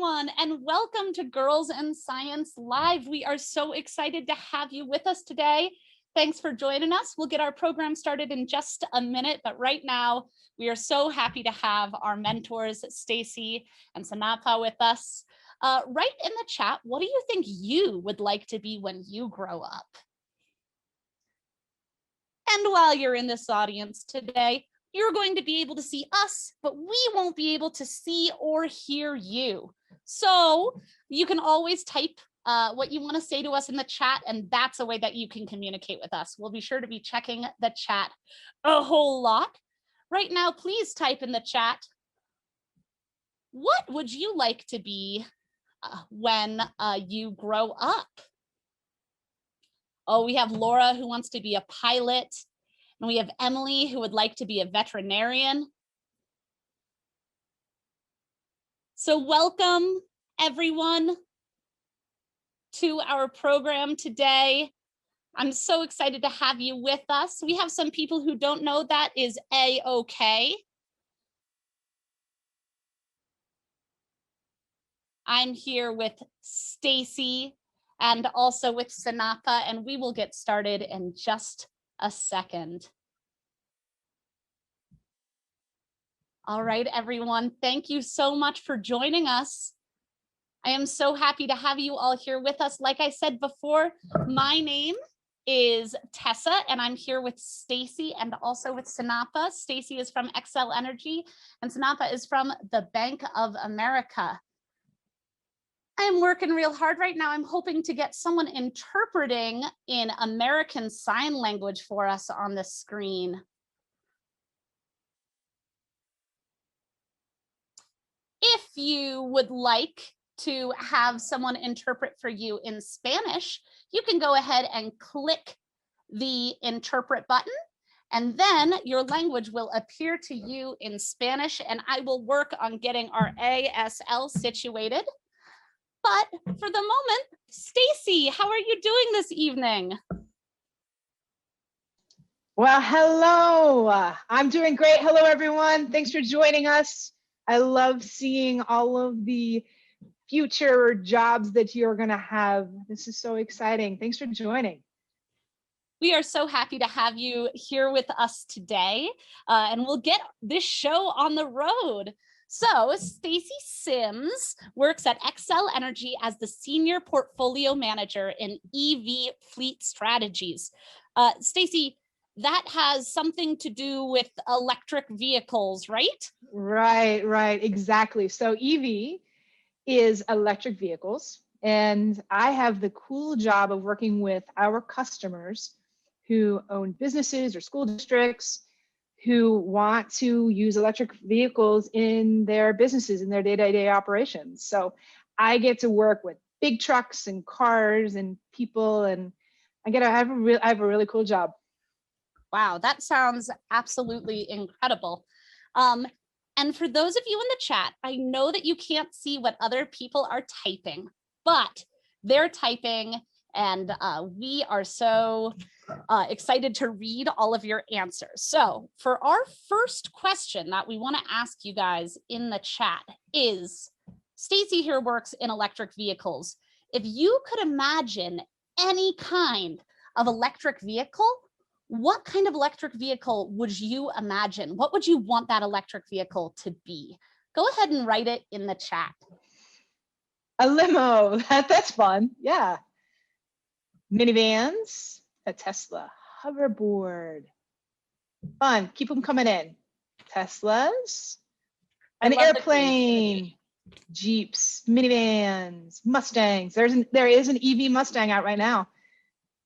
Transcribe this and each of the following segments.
everyone, and welcome to Girls in Science Live. We are so excited to have you with us today. Thanks for joining us. We'll get our program started in just a minute, but right now we are so happy to have our mentors, Stacey and Sanapha, with us. Write in the chat, what do you think you would like to be when you grow up? And while you're in this audience today, you're going to be able to see us, but we won't be able to see or hear you. So you can always type what you want to say to us in the chat, and that's a way that you can communicate with us. We'll be sure to be checking the chat a whole lot. Right now, please type in the chat, what would you like to be when you grow up? Oh, we have Laura who wants to be a pilot. And we have Emily who would like to be a veterinarian. So welcome everyone to our program today. I'm so excited to have you with us. We have some people who don't know that is A-okay. I'm here with Stacey and also with Sanapha, and we will get started in just a second. All right, everyone, thank you so much for joining us. I am so happy to have you all here with us. Like I said before, my name is Tessa, and I'm here with Stacey and also with Sanapha. Stacey is from Xcel Energy, and Sanapha is from the Bank of America. I'm working real hard right now. I'm hoping to get someone interpreting in American Sign Language for us on the screen. If you would like to have someone interpret for you in Spanish, you can go ahead and click the interpret button, and then your language will appear to you in Spanish, and I will work on getting our ASL situated. But for the moment, Stacey, how are you doing this evening? Well, hello. I'm doing great. Hello, everyone. Thanks for joining us. I love seeing all of the future jobs that you're going to have. This is so exciting. Thanks for joining. We are so happy to have you here with us today, and we'll get this show on the road. So Stacey Sims works at Xcel Energy as the Senior Portfolio Manager in EV Fleet Strategies. Stacey, that has something to do with electric vehicles, right? Right, exactly. So EV is electric vehicles, and I have the cool job of working with our customers who own businesses or school districts who want to use electric vehicles in their businesses, in their day-to-day operations. So I get to work with big trucks and cars and people, and I have a really cool job. Wow, that sounds absolutely incredible. And for those of you in the chat, I know that you can't see what other people are typing, but they're typing, and we are so excited to read all of your answers. So for our first question that we want to ask you guys in the chat is, Stacey here works in electric vehicles. If you could imagine any kind of electric vehicle, what kind of electric vehicle would you imagine? What would you want that electric vehicle to be? Go ahead and write it in the chat. A limo, that's fun, yeah. Minivans, a Tesla hoverboard. Fun, keep them coming in. Teslas, an airplane, Jeeps, minivans, Mustangs. There is an EV Mustang out right now.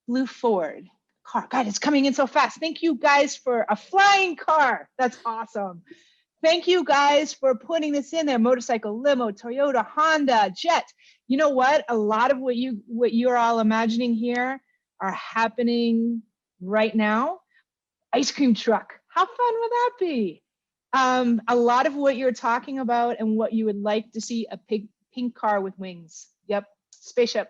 Blue Ford car. God, it's coming in so fast. Thank you guys for a flying car. That's awesome. Thank you guys for putting this in there. Motorcycle, limo, Toyota, Honda, jet. You know what? A lot of what you're all imagining here are happening right now. Ice cream truck. How fun would that be? A lot of what you're talking about and what you would like to see, a pink car with wings. Yep, spaceship.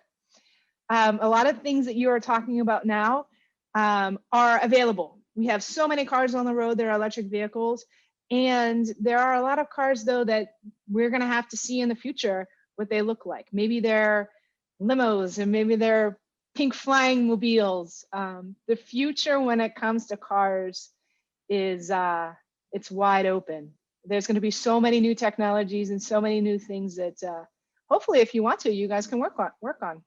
A lot of things that you are talking about now are available. We have so many cars on the road that are electric vehicles. And there are a lot of cars, though, that we're going to have to see in the future what they look like. Maybe they're limos and maybe they're pink flying mobiles. The future when it comes to cars is it's wide open. There's going to be so many new technologies and so many new things that hopefully, if you want to, you guys can work on.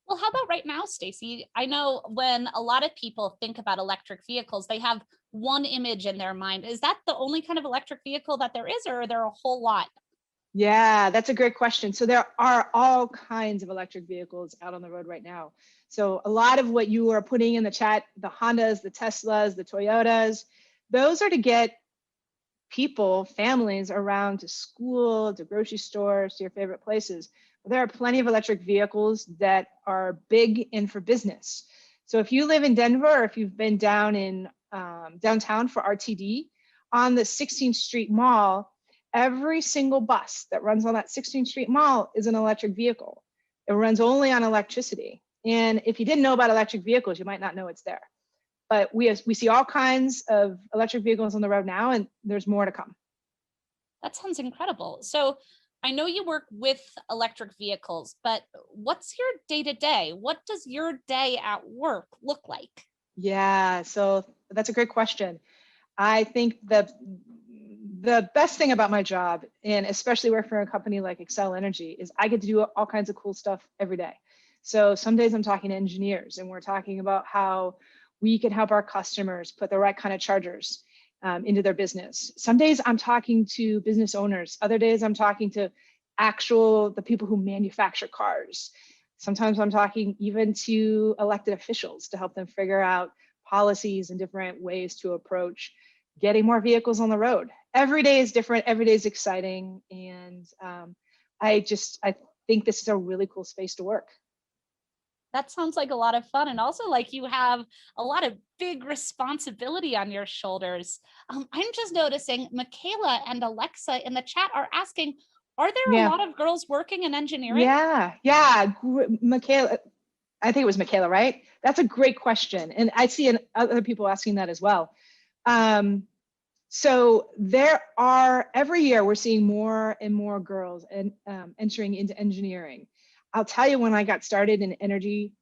Well, how about right now, Stacey? I know when a lot of people think about electric vehicles, they have one image in their mind. Is that the only kind of electric vehicle that there is, or are there a whole lot? Yeah, that's a great question. So there are all kinds of electric vehicles out on the road right now. So a lot of what you are putting in the chat, the Hondas, the Teslas, the Toyotas, those are to get people, families around to school, to grocery stores, to your favorite places. But there are plenty of electric vehicles that are big and for business. So if you live in Denver, or if you've been down in downtown for RTD, on the 16th Street Mall, every single bus that runs on that 16th Street Mall is an electric vehicle. It runs only on electricity. And if you didn't know about electric vehicles, you might not know it's there. But we see all kinds of electric vehicles on the road now, and there's more to come. That sounds incredible. So I know you work with electric vehicles, but what's your day-to-day? What does your day at work look like? Yeah, so that's a great question. I think the best thing about my job, and especially working for a company like Xcel Energy, is I get to do all kinds of cool stuff every day. So some days I'm talking to engineers, and we're talking about how we can help our customers put the right kind of chargers into their business. Some days I'm talking to business owners. Other days I'm talking to the people who manufacture cars. Sometimes I'm talking even to elected officials to help them figure out policies and different ways to approach getting more vehicles on the road. Every day is different. Every day is exciting. And I think this is a really cool space to work. That sounds like a lot of fun. And also like you have a lot of big responsibility on your shoulders. I'm just noticing Michaela and Alexa in the chat are asking, are there a lot of girls working in engineering? Yeah. Michaela, I think it was Michaela, right? That's a great question. And I see other people asking that as well. So every year we're seeing more and more girls entering into engineering. I'll tell you, when I got started in energy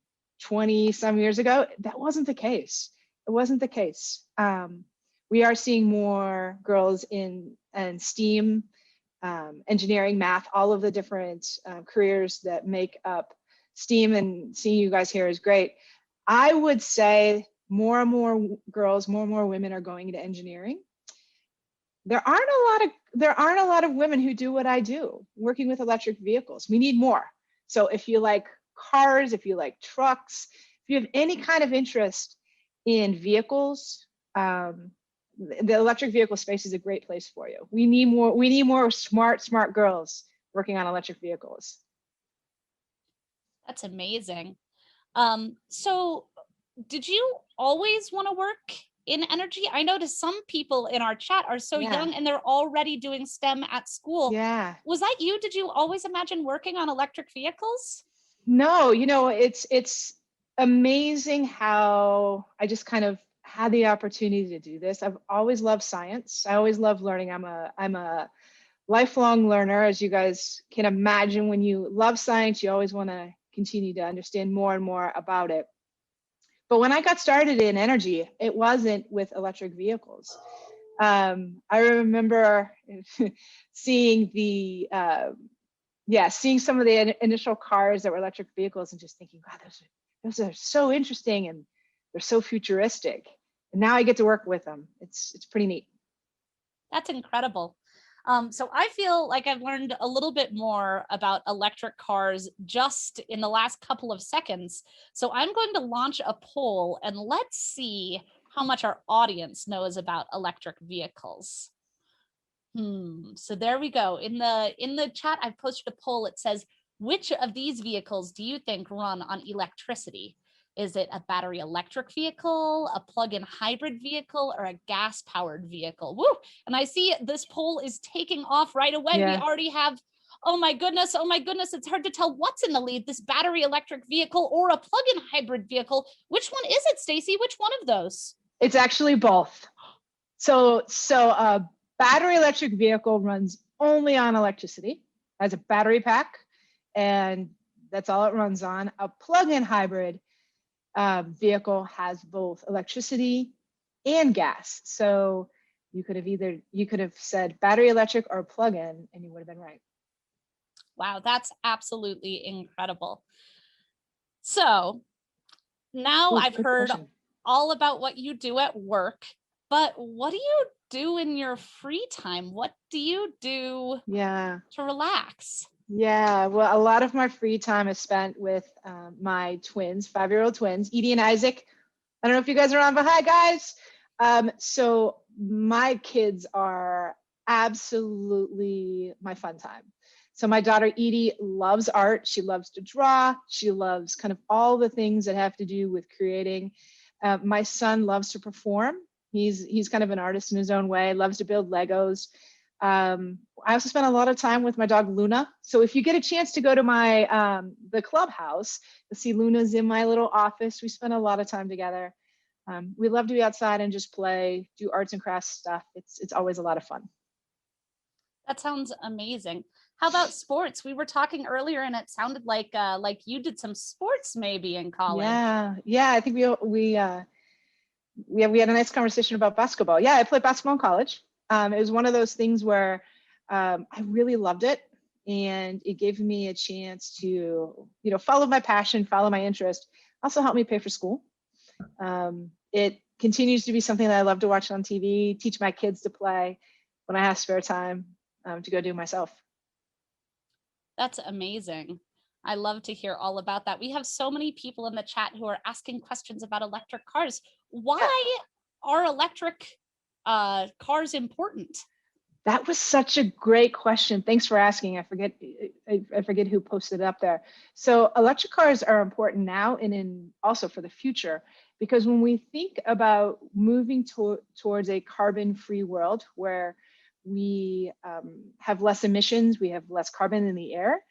20 some years ago, that wasn't the case. It wasn't the case. We are seeing more girls in STEAM, engineering, math, all of the different careers that make up STEAM, and seeing you guys here is great. I would say more and more girls, more and more women are going into engineering. There aren't a lot of women who do what I do, working with electric vehicles. We need more. So if you like cars, if you like trucks, if you have any kind of interest in vehicles, the electric vehicle space is a great place for you. We need more smart girls working on electric vehicles. That's amazing. So did you always want to work in energy? I noticed some people in our chat are so young and they're already doing STEM at school. Yeah. Was that you? Did you always imagine working on electric vehicles? No, it's amazing how I just kind of had the opportunity to do this. I've always loved science. I always love learning. I'm a lifelong learner, as you guys can imagine. When you love science, you always want to continue to understand more and more about it. But when I got started in energy, it wasn't with electric vehicles. I remember seeing seeing some of the initial cars that were electric vehicles and just thinking, wow, those are so interesting and they're so futuristic. And now I get to work with them. It's pretty neat. That's incredible. So I feel like I've learned a little bit more about electric cars just in the last couple of seconds. So I'm going to launch a poll and let's see how much our audience knows about electric vehicles. So there we go. In the chat, I've posted a poll. It says, which of these vehicles do you think run on electricity? Is it a battery electric vehicle, a plug-in hybrid vehicle, or a gas-powered vehicle? Woo! And I see this poll is taking off right away. Yeah. We already have, oh my goodness, it's hard to tell what's in the lead, this battery electric vehicle or a plug-in hybrid vehicle. Which one is it, Stacey? Which one of those? It's actually both. So a battery electric vehicle runs only on electricity. has a battery pack, and that's all it runs on. A plug-in hybrid vehicle has both electricity and gas. So you could have said battery electric or plug-in, and you would have been right. Wow, that's absolutely incredible. So now I've heard all about what you do at work, but what do you do in your free time? What do you do to relax? Yeah, well, a lot of my free time is spent with my twins, 5-year-old twins, Edie and Isaac. I don't know if you guys are on, but hi, guys. So my kids are absolutely my fun time. So my daughter Edie loves art. She loves to draw. She loves kind of all the things that have to do with creating. My son loves to perform. He's kind of an artist in his own way, loves to build Legos. I also spend a lot of time with my dog Luna. So if you get a chance to go to my the Clubhouse, you'll see Luna's in my little office. We spend a lot of time together. We love to be outside and just play, do arts and crafts stuff. It's always a lot of fun. That sounds amazing. How about sports? We were talking earlier, and it sounded like you did some sports maybe in college. Yeah. I think we had a nice conversation about basketball. Yeah, I played basketball in college. It was one of those things where I really loved it, and it gave me a chance to, follow my passion, follow my interest. Also helped me pay for school. It continues to be something that I love to watch on TV, teach my kids to play when I have spare time to go do myself. That's amazing. I love to hear all about that. We have so many people in the chat who are asking questions about electric cars. Why are electric cars important? That was such a great question. Thanks for asking. I forget who posted it up there. So electric cars are important now and also for the future, because when we think about moving towards a carbon-free world where we have less emissions, we have less carbon in the air,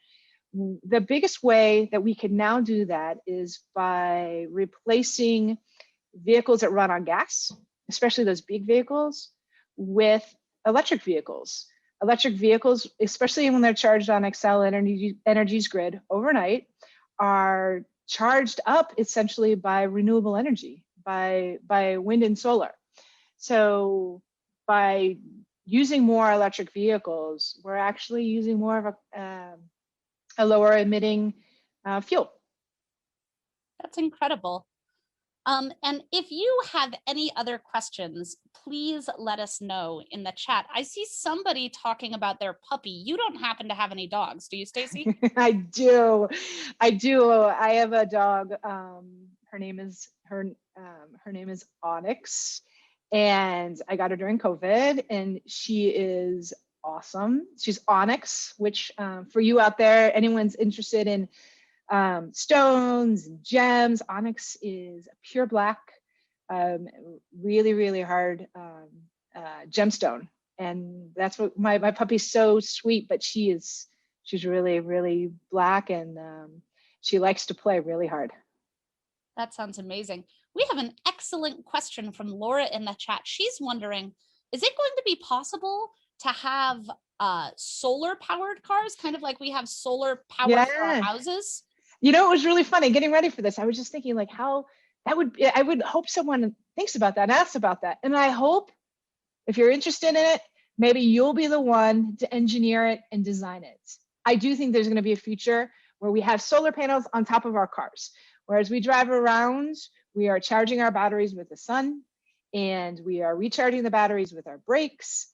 the biggest way that we can now do that is by replacing vehicles that run on gas, especially those big vehicles, with electric vehicles. Electric vehicles, especially when they're charged on Xcel Energy's grid overnight, are charged up essentially by renewable energy, by wind and solar. So by using more electric vehicles, we're actually using more of a lower emitting fuel. That's incredible. And if you have any other questions, please let us know in the chat. I see somebody talking about their puppy. You don't happen to have any dogs, do you, Stacey? I do. I have a dog. Her name is Onyx, and I got her during COVID, and she is awesome. She's Onyx, which for you out there, anyone's interested in stones and gems, Onyx is a pure black, really, really hard gemstone. And that's what my puppy's so sweet, but she's really, really black, and she likes to play really hard. That sounds amazing. We have an excellent question from Laura in the chat. She's wondering, is it going to be possible to have solar powered cars, kind of like we have solar power for our houses? It was really funny getting ready for this. I was just thinking like how that would be. I would hope someone thinks about that and asks about that. And I hope if you're interested in it, maybe you'll be the one to engineer it and design it. I do think there's going to be a future where we have solar panels on top of our cars. Whereas we drive around, we are charging our batteries with the sun, and we are recharging the batteries with our brakes.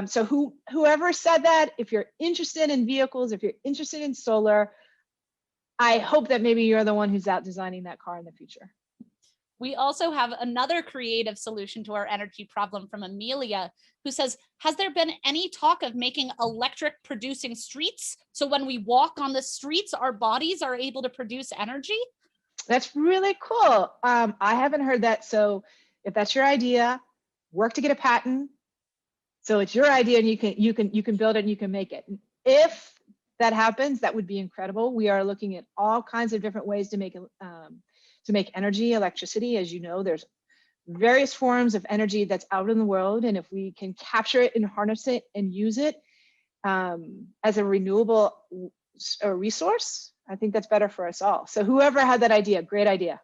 So whoever said that, if you're interested in vehicles, if you're interested in solar, I hope that maybe you're the one who's out designing that car in the future. We also have another creative solution to our energy problem from Amelia, who says, has there been any talk of making electric producing streets? So when we walk on the streets, our bodies are able to produce energy? That's really cool. I haven't heard that. So if that's your idea, work to get a patent. So it's your idea, and you can build it and you can make it. If that happens, that would be incredible. We are looking at all kinds of different ways to make energy, electricity. As you know, there's various forms of energy that's out in the world, and if we can capture it and harness it and use it, as a renewable resource, I think that's better for us all. So whoever had that idea, great idea.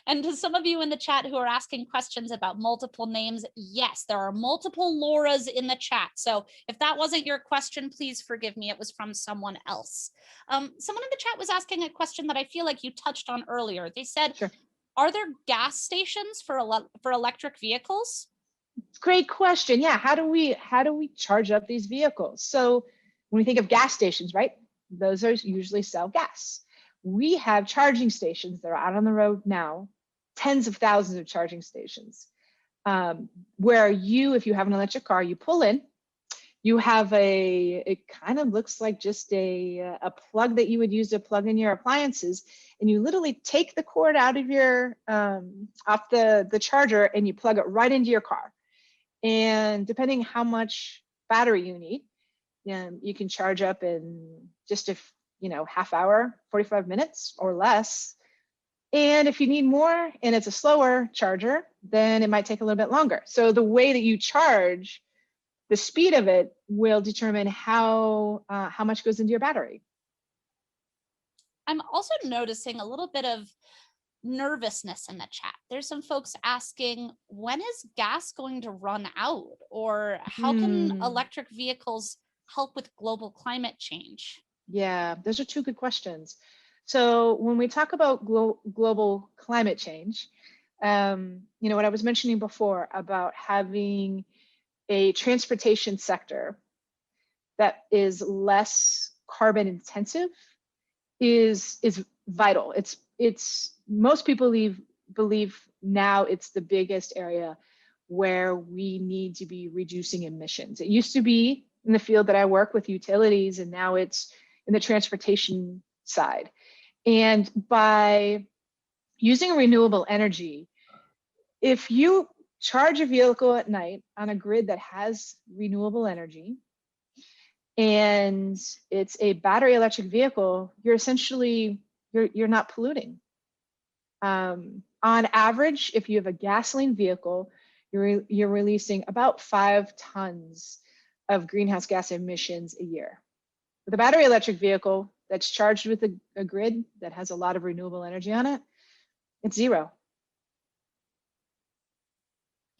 And to some of you in the chat who are asking questions about multiple names, yes, there are multiple Lauras in the chat. So if that wasn't your question, please forgive me. It was from someone else. Someone in the chat was asking a question that I feel like you touched on earlier. They said, Sure. Are there gas stations for electric vehicles? Great question. Yeah, how do we charge up these vehicles? So when we think of gas stations, right? Those are usually sell gas. We have charging stations that are out on the road now, tens of thousands of charging stations, where if you have an electric car, you pull in, you have it kind of looks like just a plug that you would use to plug in your appliances, and you literally take the cord out of your, off the charger, and you plug it right into your car. And depending how much battery you need, you can charge up in just half hour, 45 minutes or less. And if you need more and it's a slower charger, then it might take a little bit longer. So the way that you charge, the speed of it will determine how much goes into your battery. I'm also noticing a little bit of nervousness in the chat. There's some folks asking, when is gas going to run out? Or how can electric vehicles help with global climate change? Yeah, those are two good questions. So when we talk about global climate change, what I was mentioning before about having a transportation sector that is less carbon intensive is vital. It's most people believe now it's the biggest area where we need to be reducing emissions. It used to be in the field that I work with, utilities, and now it's in the transportation side. And by using renewable energy, if you charge a vehicle at night on a grid that has renewable energy, and it's a battery electric vehicle, you're essentially, you're not polluting. On average, if you have a gasoline vehicle, you're releasing about 5 tons of greenhouse gas emissions a year. With a battery electric vehicle that's charged with a grid that has a lot of renewable energy on it, it's 0.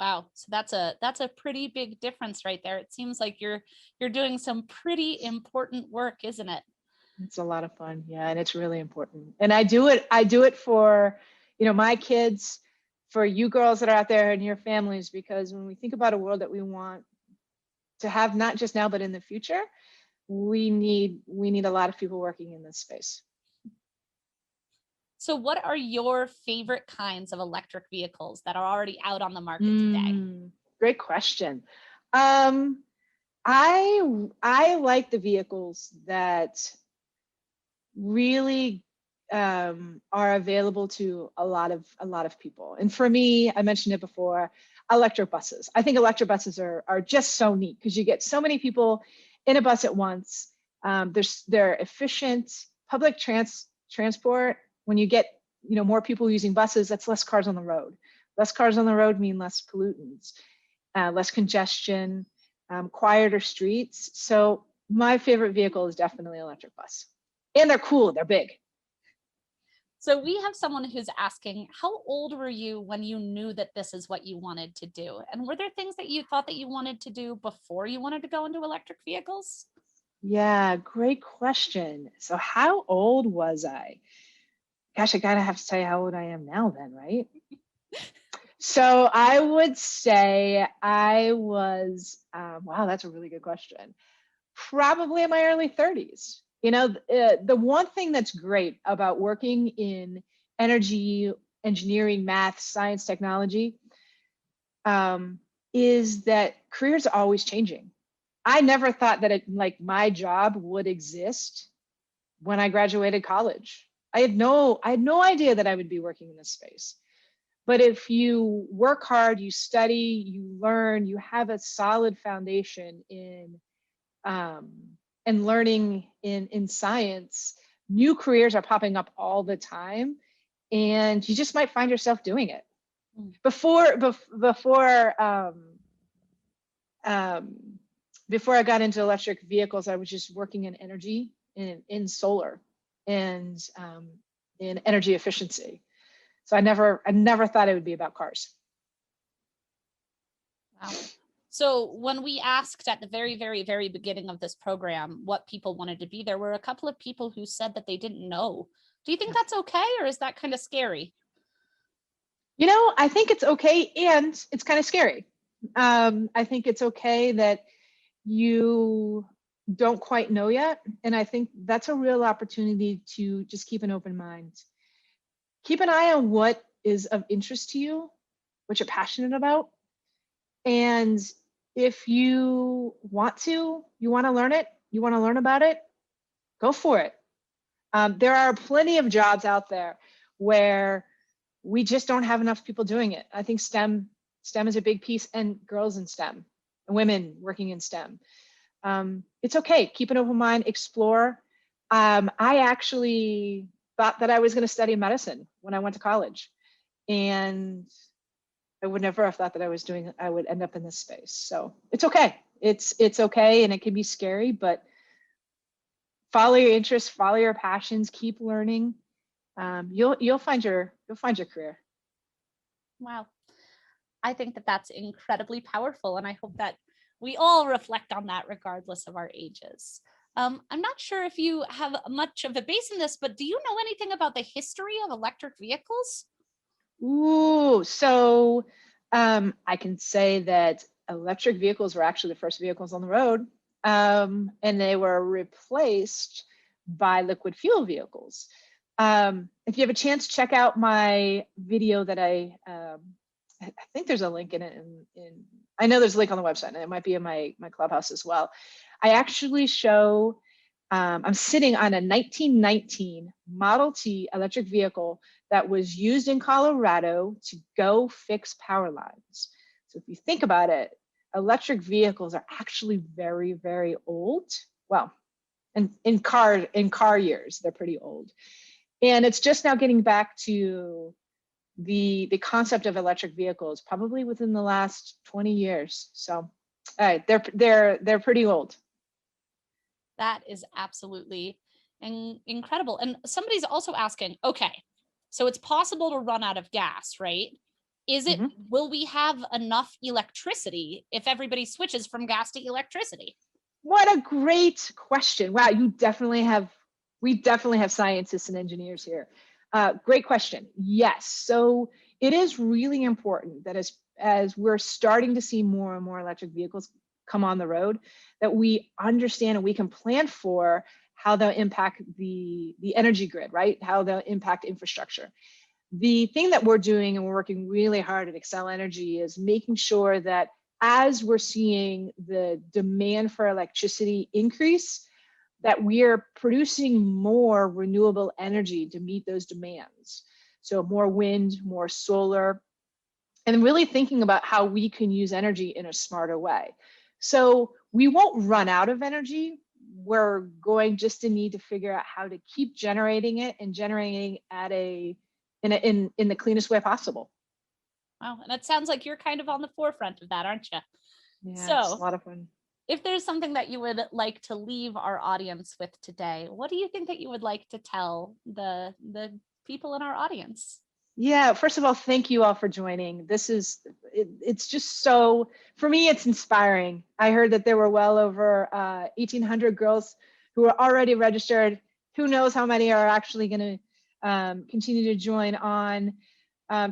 Wow, so that's a pretty big difference right there. It seems like you're doing some pretty important work, isn't it? It's a lot of fun, yeah, and it's really important. And I do it for, my kids, for you girls that are out there and your families, because when we think about a world that we want to have, not just now but in the future, we need a lot of people working in this space. So what are your favorite kinds of electric vehicles that are already out on the market today? Great question. I like the vehicles that really are available to a lot of people. And for me, I mentioned it before, electric buses. I think electric buses are just so neat because you get so many people in a bus at once. They're efficient. Public transport, when you get more people using buses, that's less cars on the road. Less cars on the road mean less pollutants, less congestion, quieter streets. So my favorite vehicle is definitely electric bus. And they're cool, they're big. So we have someone who's asking, how old were you when you knew that this is what you wanted to do? And were there things that you thought that you wanted to do before you wanted to go into electric vehicles? Yeah, great question. So how old was I? Gosh, I gotta have to tell you how old I am now then, right? So I would say I was, wow, that's a really good question. Probably in my early 30s. The one thing that's great about working in energy, engineering, math, science, technology, is that careers are always changing. I never thought that my job would exist when I graduated college. I had no idea that I would be working in this space. But if you work hard, you study, you learn, you have a solid foundation in and learning in science, new careers are popping up all the time, and you just might find yourself doing it. Before before I got into electric vehicles, I was just working in energy, in solar, and in energy efficiency. So I never thought it would be about cars. Wow. So when we asked at the very, very, very beginning of this program what people wanted to be, there were a couple of people who said that they didn't know. Do you think that's okay, or is that kind of scary? You know, I think it's okay, and it's kind of scary. I think it's okay that you don't quite know yet. And I think that's a real opportunity to just keep an open mind. Keep an eye on what is of interest to you, what you're passionate about. And if you want to learn it, you want to learn about it, go for it. There are plenty of jobs out there where we just don't have enough people doing it. I think STEM is a big piece, and girls in STEM, and women working in STEM. It's okay. Keep an open mind, explore. I actually thought that I was going to study medicine when I went to college, and I would never have thought that I would end up in this space. So it's okay. It's okay, and it can be scary, but follow your interests, follow your passions, keep learning. You'll find your career. Wow. I think that that's incredibly powerful, and I hope that we all reflect on that regardless of our ages. I'm not sure if you have much of a base in this, but do you know anything about the history of electric vehicles? Ooh, so I can say that electric vehicles were actually the first vehicles on the road, and they were replaced by liquid fuel vehicles. If you have a chance, check out my video that I think there's a link in it. I know there's a link on the website, and it might be in my Clubhouse as well. I actually show, I'm sitting on a 1919 Model T electric vehicle that was used in Colorado to go fix power lines. So if you think about it, electric vehicles are actually very, very old. Well, and in car years, they're pretty old. And it's just now getting back to the concept of electric vehicles, probably within the last 20 years. So they're pretty old. That is absolutely incredible. And somebody's also asking, okay, so it's possible to run out of gas, right? Is it, will we have enough electricity if everybody switches from gas to electricity? What a great question. Wow, we definitely have scientists and engineers here. Great question. Yes. So it is really important that as we're starting to see more and more electric vehicles come on the road, that we understand and we can plan for how they'll impact the energy grid, right? How they'll impact infrastructure. The thing that we're doing, and we're working really hard at Xcel Energy, is making sure that as we're seeing the demand for electricity increase, that we are producing more renewable energy to meet those demands. So more wind, more solar, and really thinking about how we can use energy in a smarter way. So we won't run out of energy. We're going just to need to figure out how to keep generating it, and generating at in the cleanest way possible. Wow, and it sounds like you're kind of on the forefront of that, aren't you? Yeah, so it's a lot of fun. If there's something that you would like to leave our audience with today, what do you think that you would like to tell the people in our audience? Yeah, first of all, thank you all for joining. It's just so, for me, it's inspiring. I heard that there were well over 1,800 girls who are already registered. Who knows how many are actually going to continue to join on.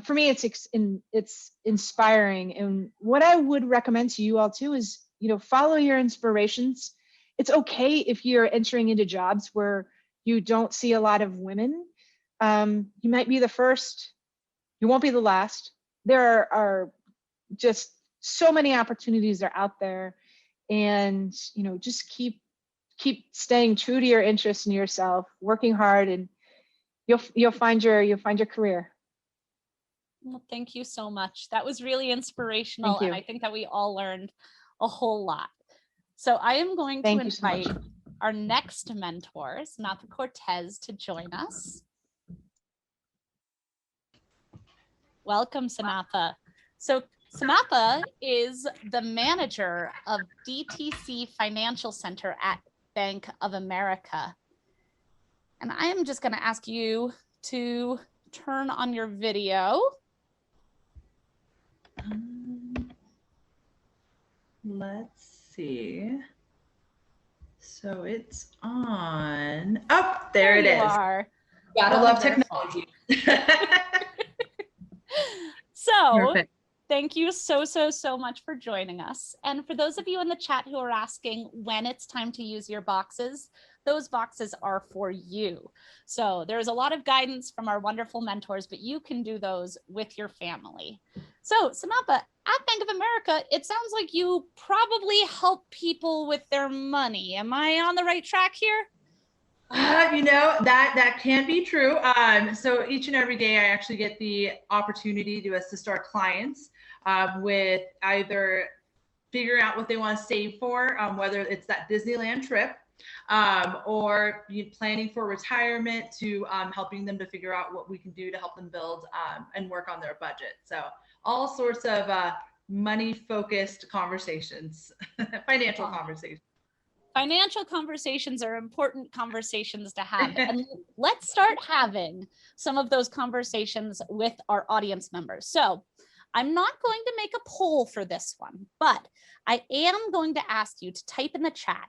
For me, it's inspiring. And what I would recommend to you all too is, follow your inspirations. It's okay if you're entering into jobs where you don't see a lot of women. You might be the first. You won't be the last. There are just so many opportunities are out there, and just keep staying true to your interests and yourself, working hard, and you'll find your career. Well, thank you so much. That was really inspirational, and I think that we all learned a whole lot. So I am going to invite our next mentor, Sanapha Cortez, to join us. Welcome, Sanapha. So Sanapha is the manager of DTC Financial Center at Bank of America. And I am just going to ask you to turn on your video. Let's see. So it's on. Oh, there it is. Are. Gotta love technology. So Perfect. thank you so much for joining us. And for those of you in the chat who are asking when it's time to use your boxes, those boxes are for you. So there's a lot of guidance from our wonderful mentors, but you can do those with your family. So Sanapha, at Bank of America, it sounds like you probably help people with their money. Am I on the right track here? You know, that can be true. So each and every day I actually get the opportunity to assist our clients with either figuring out what they want to save for, whether it's that Disneyland trip or planning for retirement, to helping them to figure out what we can do to help them build and work on their budget. So all sorts of money-focused conversations, financial conversations. Financial conversations are important conversations to have. And let's start having some of those conversations with our audience members. So I'm not going to make a poll for this one, but I am going to ask you to type in the chat,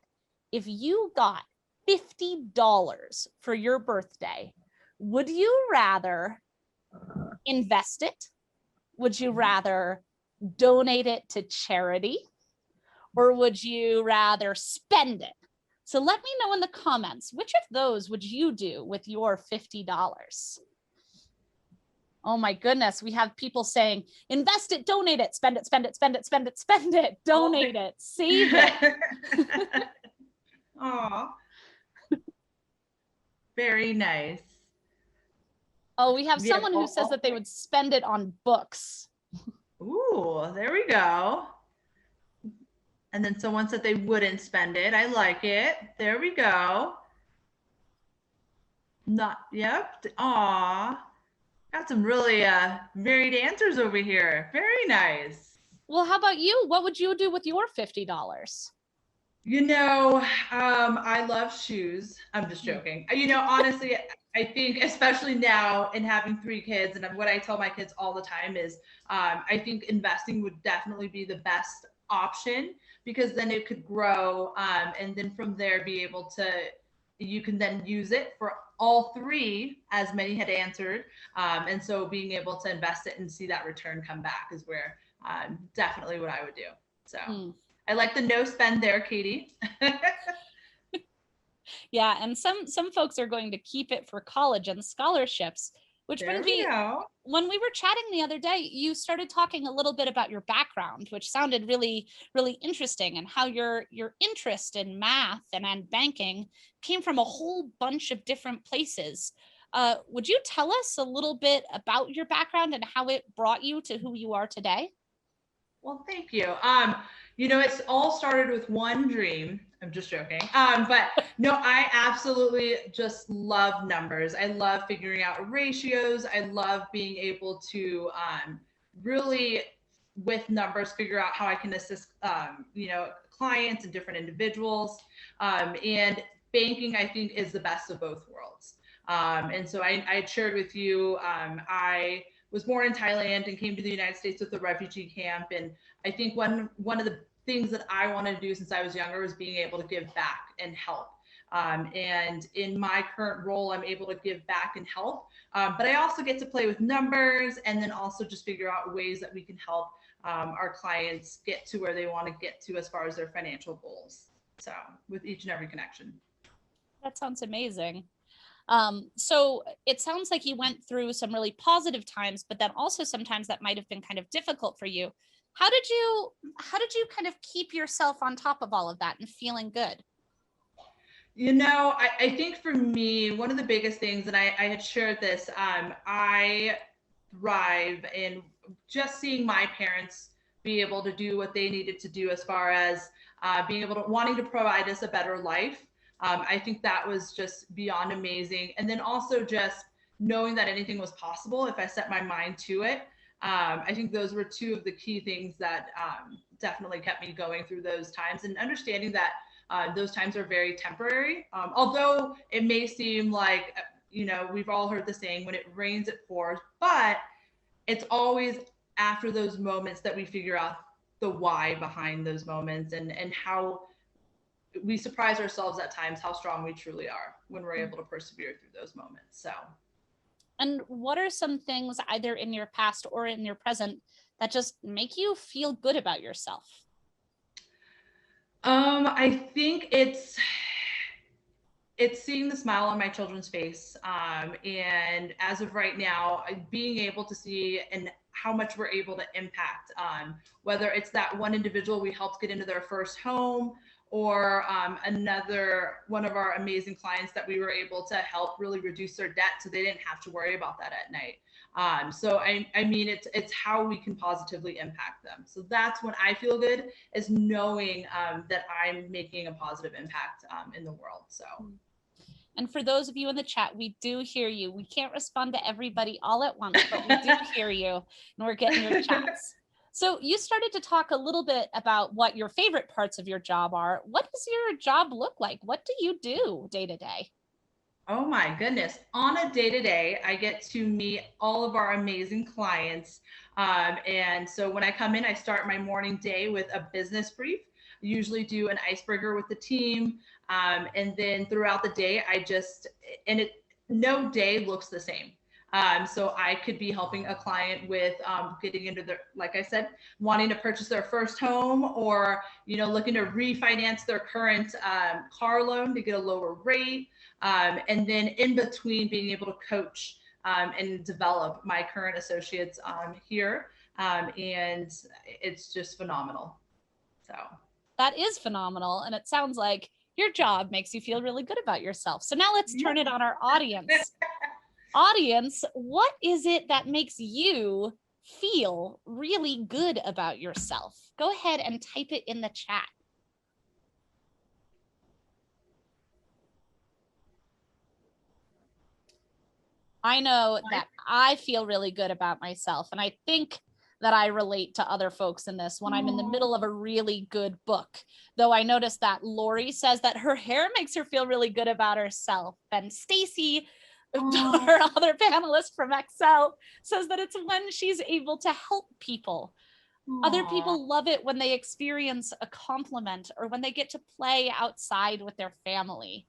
if you got $50 for your birthday, would you rather invest it? Would you rather donate it to charity? Or would you rather spend it? So let me know in the comments, which of those would you do with your $50? Oh my goodness, we have people saying, invest it, donate it, spend it, spend it, spend it, spend it, spend it, donate it, save it. Aw. Very nice. Oh, we have someone who says that they would spend it on books. Ooh, there we go. And then someone said they wouldn't spend it. I like it. There we go. Yep. Aw. Got some really varied answers over here. Very nice. Well, how about you? What would you do with your $50? You know, I love shoes. I'm just joking. You know, honestly, I think especially now in having 3 kids, and what I tell my kids all the time is I think investing would definitely be the best option, because then it could grow, and then from there be able to, you can then use it for all 3, as many had answered, and so being able to invest it and see that return come back is where definitely what I would do. So I like the no spend there, Katie. Yeah, and some folks are going to keep it for college and scholarships, which brings me, when we were chatting the other day, you started talking a little bit about your background, which sounded really, really interesting, and how your interest in math and banking came from a whole bunch of different places. Would you tell us a little bit about your background and how it brought you to who you are today? Well, thank you. You know, it's all started with one dream. I'm just joking. But no, I absolutely just love numbers. I love figuring out ratios. I love being able to really, with numbers, figure out how I can assist, you know, clients and different individuals. And banking, I think, is the best of both worlds. And so I shared with you, I was born in Thailand and came to the United States with a refugee camp. And I think one of the things that I wanted to do since I was younger was being able to give back and help. And in my current role, I'm able to give back and help. But I also get to play with numbers, and then also just figure out ways that we can help our clients get to where they want to get to as far as their financial goals. So with each and every connection. That sounds amazing. So it sounds like you went through some really positive times, but then also sometimes that might have been kind of difficult for you. How did you kind of keep yourself on top of all of that and feeling good? You know, I think for me, one of the biggest things, and I had shared this, I thrive in just seeing my parents be able to do what they needed to do as far as being able to, wanting to provide us a better life. I think that was just beyond amazing. And then also just knowing that anything was possible if I set my mind to it. I think those were two of the key things that definitely kept me going through those times, and understanding that those times are very temporary. Although it may seem like, we've all heard the saying, when it rains, it pours, but it's always after those moments that we figure out the why behind those moments, and how we surprise ourselves at times how strong we truly are when we're able to persevere through those moments. So. And what are some things either in your past or in your present that just make you feel good about yourself? I think it's seeing the smile on my children's face. And as of right now, being able to see and how much we're able to impact, whether it's that one individual we helped get into their first home, or another one of our amazing clients that we were able to help really reduce their debt so they didn't have to worry about that at night. So I mean, it's how we can positively impact them. So that's when I feel good, is knowing that I'm making a positive impact in the world. So. And for those of you in the chat, we do hear you. We can't respond to everybody all at once, but we do hear you, and we're getting your chats. So you started to talk a little bit about what your favorite parts of your job are. What does your job look like? What do you do day to day? Oh my goodness. On a day-to-day, I get to meet all of our amazing clients. And so when I come in, I start my morning day with a business brief. I usually do an icebreaker with the team. And then throughout the day, no day looks the same. So I could be helping a client with getting into their, like I said, wanting to purchase their first home, or, looking to refinance their current car loan to get a lower rate. And then in between, being able to coach and develop my current associates here. And it's just phenomenal. So. That is phenomenal. And it sounds like your job makes you feel really good about yourself. So now let's turn it on our audience. Audience, what is it that makes you feel really good about yourself? Go ahead and type it in the chat. I know that I feel really good about myself, and I think that I relate to other folks in this when I'm in the middle of a really good book. Though I noticed that Lori says that her hair makes her feel really good about herself, and Stacey, our other panelist from Xcel, says that it's when she's able to help people. Other people love it when they experience a compliment or when they get to play outside with their family.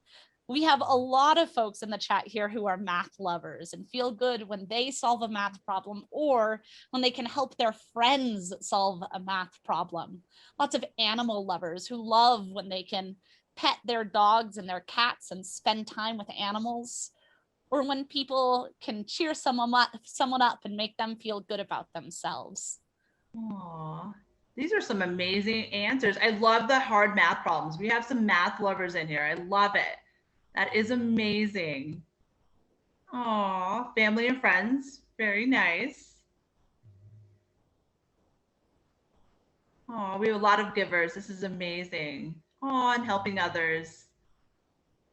We have a lot of folks in the chat here who are math lovers and feel good when they solve a math problem or when they can help their friends solve a math problem. Lots of animal lovers who love when they can pet their dogs and their cats and spend time with animals, or when people can cheer someone up and make them feel good about themselves. Aw, these are some amazing answers. I love the hard math problems. We have some math lovers in here. I love it. That is amazing. Aw, family and friends. Very nice. Aw, we have a lot of givers. This is amazing. Aw, and helping others.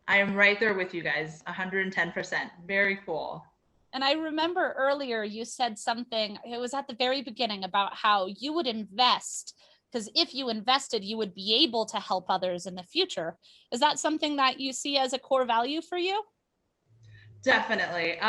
I am right there with you guys, 110%. Very cool. And I remember earlier you said something, it was at the very beginning, about how you would invest, because if you invested, you would be able to help others in the future. Is that something that you see as a core value for you? Definitely.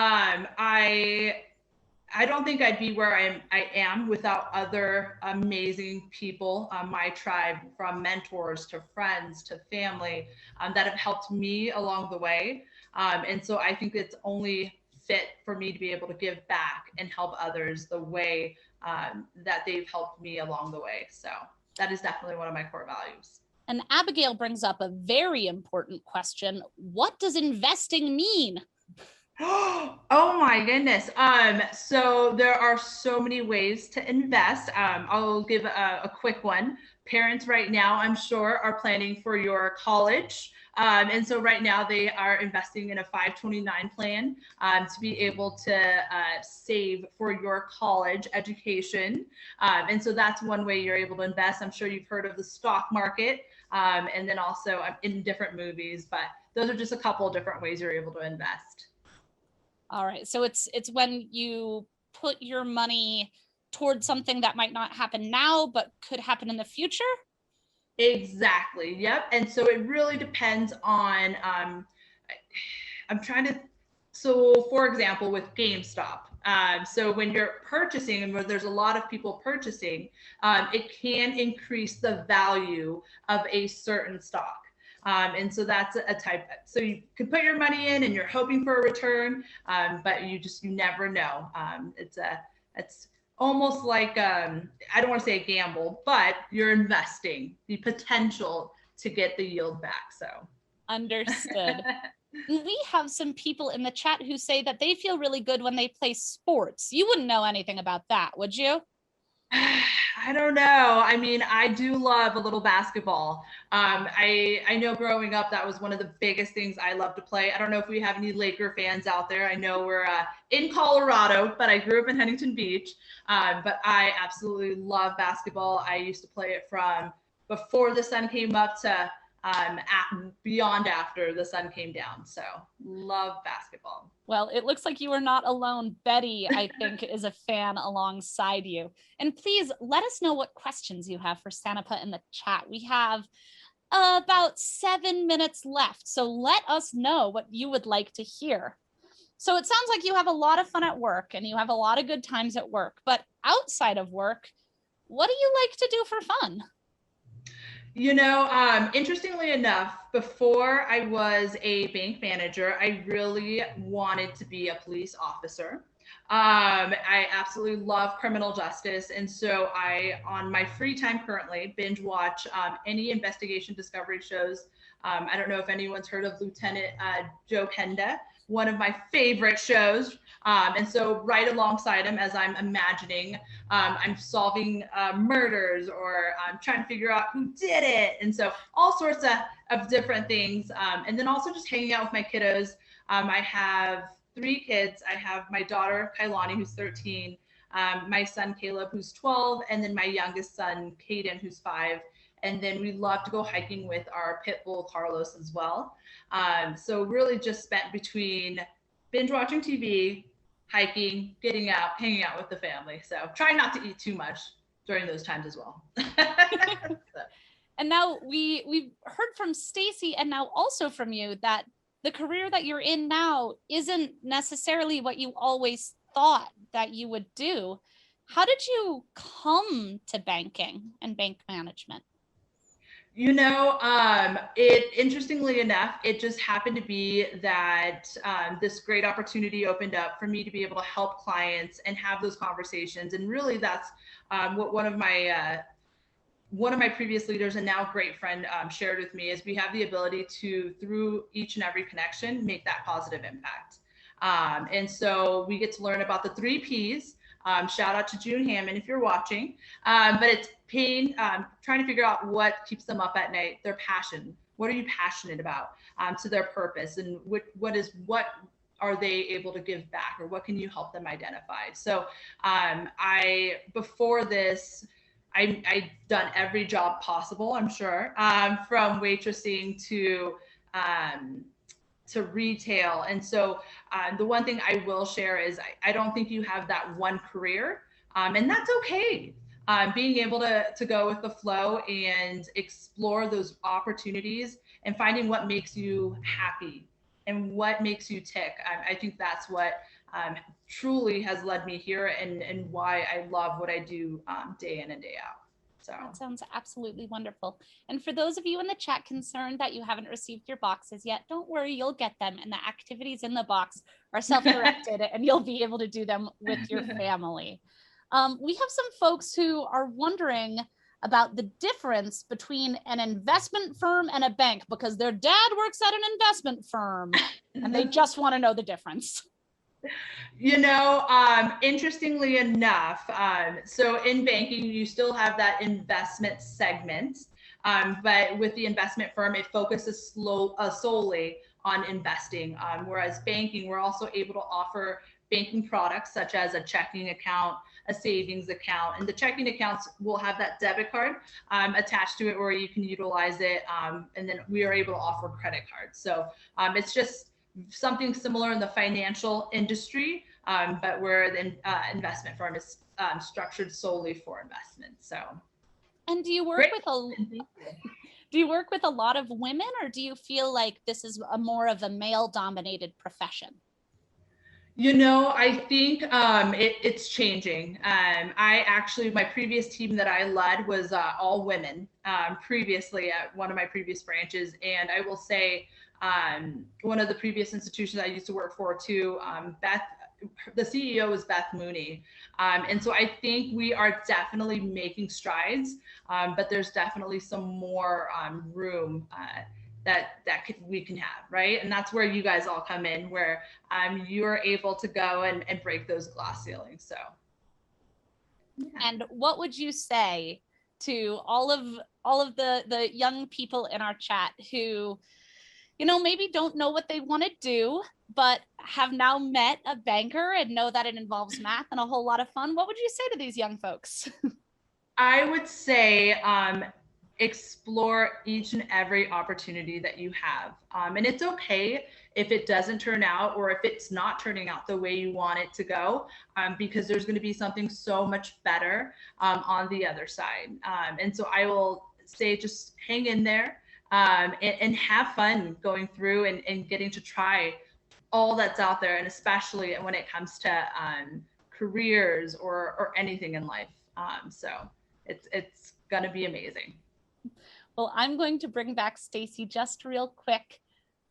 I don't think I'd be where I am without other amazing people, my tribe, from mentors to friends to family, that have helped me along the way. And so I think it's only fit for me to be able to give back and help others the way that they've helped me along the way. So that is definitely one of my core values. And Abigail brings up a very important question. What does investing mean? Oh my goodness. So there are so many ways to invest. I'll give a quick one. Parents right now, I'm sure, are planning for your college. And so right now they are investing in a 529 plan to be able to save for your college education. And so that's one way you're able to invest. I'm sure you've heard of the stock market, and then also in different movies, but those are just a couple of different ways you're able to invest. All right, so it's when you put your money towards something that might not happen now, but could happen in the future? Exactly. Yep. And so it really depends on, I'm trying to, so for example, with GameStop, so when you're purchasing and where there's a lot of people purchasing, it can increase the value of a certain stock. And so that's a type, so you can put your money in and you're hoping for a return, but you never know. It's almost like, I don't want to say a gamble, but you're investing the potential to get the yield back. So understood. We have some people in the chat who say that they feel really good when they play sports. You wouldn't know anything about that, would you? I don't know. I mean, I do love a little basketball. I know growing up, that was one of the biggest things I loved to play. I don't know if we have any Laker fans out there. I know we're in Colorado, but I grew up in Huntington Beach. But I absolutely love basketball. I used to play it from before the sun came up to beyond after the sun came down. So love basketball. Well, it looks like you are not alone. Betty, I think, is a fan alongside you. And please let us know what questions you have for Sanapha in the chat. We have about 7 minutes left, so let us know what you would like to hear. So it sounds like you have a lot of fun at work and you have a lot of good times at work, but outside of work, what do you like to do for fun? You know, interestingly enough, before I was a bank manager, I really wanted to be a police officer. I absolutely love criminal justice. And so on my free time currently, binge watch any investigation discovery shows. I don't know if anyone's heard of Lieutenant Joe Penda, one of my favorite shows. And so right alongside him, as I'm imagining, I'm solving murders, or I'm trying to figure out who did it. And so all sorts of different things. And then also just hanging out with my kiddos. I have 3 kids. I have my daughter, Kailani, who's 13, my son, Caleb, who's 12, and then my youngest son, Caden, who's 5. And then we love to go hiking with our pit bull, Carlos, as well. So really just spent between binge watching TV, hiking, getting out, hanging out with the family. So trying not to eat too much during those times as well. So. And now we've heard from Stacey and now also from you that the career that you're in now isn't necessarily what you always thought that you would do. How did you come to banking and bank management? You know, interestingly enough, it just happened to be that this great opportunity opened up for me to be able to help clients and have those conversations. And really that's what one of my previous leaders and now great friend shared with me, is we have the ability to, through each and every connection, make that positive impact. And so we get to learn about the 3 Ps. Shout out to June Hammond if you're watching. But it's pain, trying to figure out what keeps them up at night, their passion. What are you passionate about, to their purpose, and what are they able to give back, or what can you help them identify? So before this, I've done every job possible, I'm sure, from waitressing to retail. And so the one thing I will share is I don't think you have that one career, and that's okay. Being able to go with the flow and explore those opportunities and finding what makes you happy and what makes you tick. I think that's what truly has led me here, and why I love what I do day in and day out. So that sounds absolutely wonderful. And for those of you in the chat concerned that you haven't received your boxes yet, don't worry, you'll get them. And the activities in the box are self-directed and you'll be able to do them with your family. We have some folks who are wondering about the difference between an investment firm and a bank, because their dad works at an investment firm and they just want to know the difference. You know, interestingly enough, so in banking, you still have that investment segment, but with the investment firm, it focuses solely on investing. Whereas banking, we're also able to offer banking products such as a checking account, a savings account, and the checking accounts will have that debit card attached to it where you can utilize it, and then we are able to offer credit cards. So it's just something similar in the financial industry, but we're the investment firm is structured solely for investments. So. And do you work Great. with do you work with a lot of women, or do you feel like this is a more of a male dominated profession? You know, I think it's changing. My previous team that I led was all women previously at one of my previous branches. And I will say one of the previous institutions I used to work for too, the CEO was Beth Mooney. And so I think we are definitely making strides, but there's definitely some more room we can have, right? And that's where you guys all come in, where you're able to go and break those glass ceilings. So yeah. And what would you say to all of the young people in our chat who, you know, maybe don't know what they want to do, but have now met a banker and know that it involves math and a whole lot of fun? What would you say to these young folks? I would say explore each and every opportunity that you have. And it's okay if it doesn't turn out, or if it's not turning out the way you want it to go, because there's going to be something so much better on the other side. And so I will say, just hang in there and have fun going through and getting to try all that's out there. And especially when it comes to careers or anything in life. So it's going to be amazing. Well, I'm going to bring back Stacey just real quick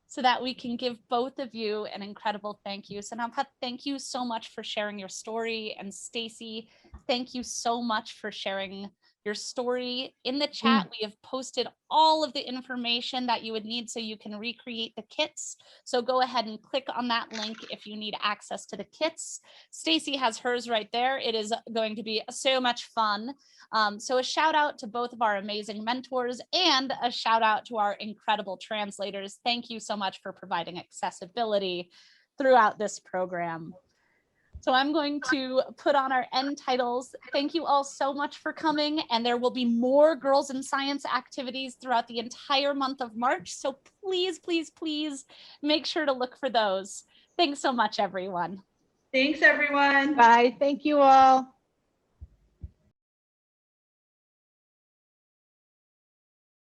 so that we can give both of you an incredible thank you. Sanapha, thank you so much for sharing your story. And Stacey, thank you so much for sharing your story. In the chat, we have posted all of the information that you would need so you can recreate the kits. So go ahead and click on that link if you need access to the kits. Stacey has hers right there. It is going to be so much fun. So a shout out to both of our amazing mentors and a shout out to our incredible translators. Thank you so much for providing accessibility throughout this program. So I'm going to put on our end titles. Thank you all so much for coming. And there will be more Girls in Science activities throughout the entire month of March. So please, please, please make sure to look for those. Thanks so much, everyone. Thanks, everyone. Bye. Thank you all.